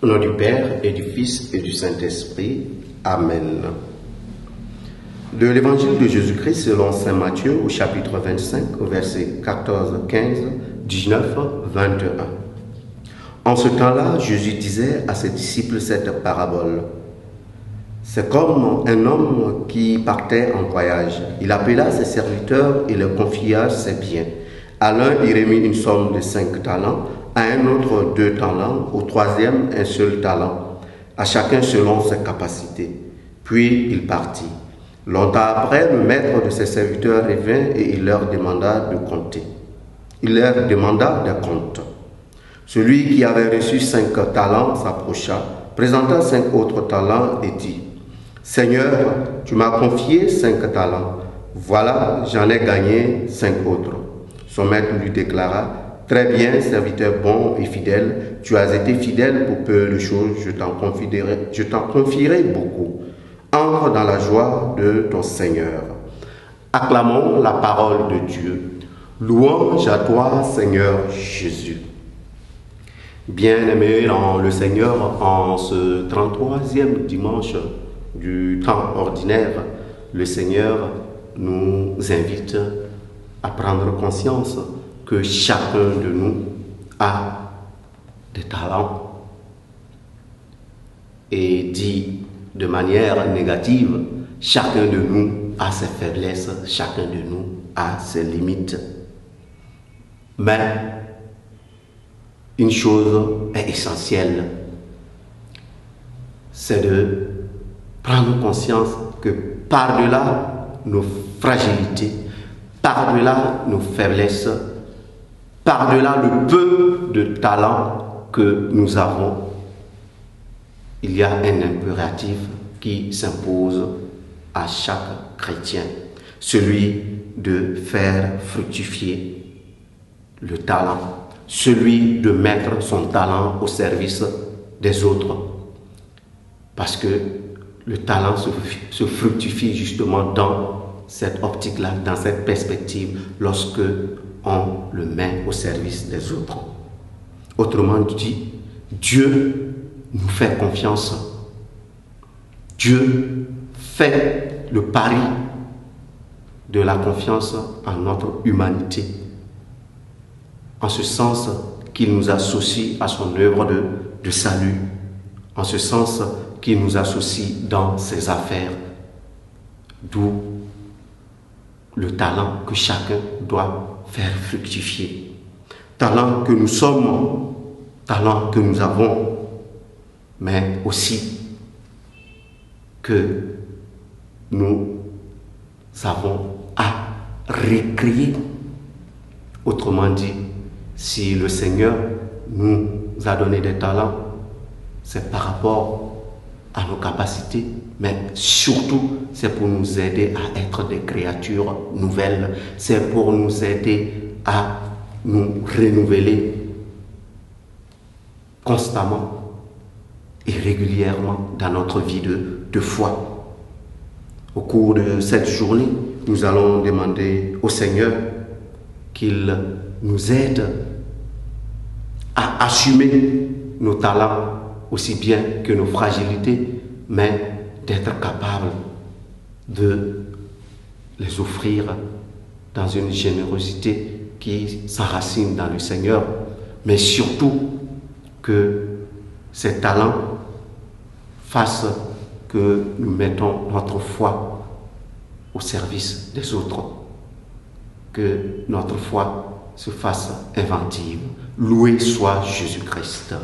Au nom du Père et du Fils et du Saint-Esprit. Amen. De l'Évangile de Jésus-Christ selon saint Matthieu au chapitre 25, versets 14, 15, 19, 21. En ce temps-là, Jésus disait à ses disciples cette parabole. C'est comme un homme qui partait en voyage. Il appela ses serviteurs et leur confia ses biens. À l'un, il remit une somme de 5 talents, à un autre 2 talents, au troisième un seul talent, à chacun selon ses capacités. Puis il partit. Longtemps après, le maître de ses serviteurs revint et il leur demanda de compter. Il leur demanda des comptes. Celui qui avait reçu 5 talents s'approcha, présenta 5 autres talents et dit « Seigneur, tu m'as confié 5 talents. Voilà, j'en ai gagné 5 autres. » Son maître lui déclara « Très bien, serviteur bon et fidèle, tu as été fidèle pour peu de choses, je t'en confierai beaucoup. Entre dans la joie de ton Seigneur. » Acclamons la parole de Dieu. Louange à toi, Seigneur Jésus. Bien-aimés dans le Seigneur, en ce 33e dimanche du temps ordinaire, le Seigneur nous invite à prendre conscience que chacun de nous a des talents et dit de manière négative, chacun de nous a ses faiblesses, chacun de nous a ses limites. Mais une chose est essentielle, c'est de prendre conscience que par-delà nos fragilités, par-delà nos faiblesses, par-delà le peu de talent que nous avons, il y a un impératif qui s'impose à chaque chrétien, celui de faire fructifier le talent, celui de mettre son talent au service des autres. Parce que le talent se fructifie justement dans cette optique-là, dans cette perspective, lorsque on le met au service des autres. Autrement dit, Dieu nous fait confiance. Dieu fait le pari de la confiance en notre humanité, en ce sens qu'il nous associe à son œuvre de salut, en ce sens qu'il nous associe dans ses affaires, d'où le talent que chacun doit faire fructifier. Talent que nous sommes, talent que nous avons, mais aussi que nous avons à recréer. Autrement dit, si le Seigneur nous a donné des talents, c'est par rapport à nos capacités, mais surtout, c'est pour nous aider à être des créatures nouvelles. C'est pour nous aider à nous renouveler constamment et régulièrement dans notre vie de foi. Au cours de cette journée, nous allons demander au Seigneur qu'il nous aide à assumer nos talents aussi bien que nos fragilités, mais d'être capable de les offrir dans une générosité qui s'enracine dans le Seigneur, mais surtout que ces talents fassent que nous mettons notre foi au service des autres, que notre foi se fasse inventive. Loué soit Jésus-Christ.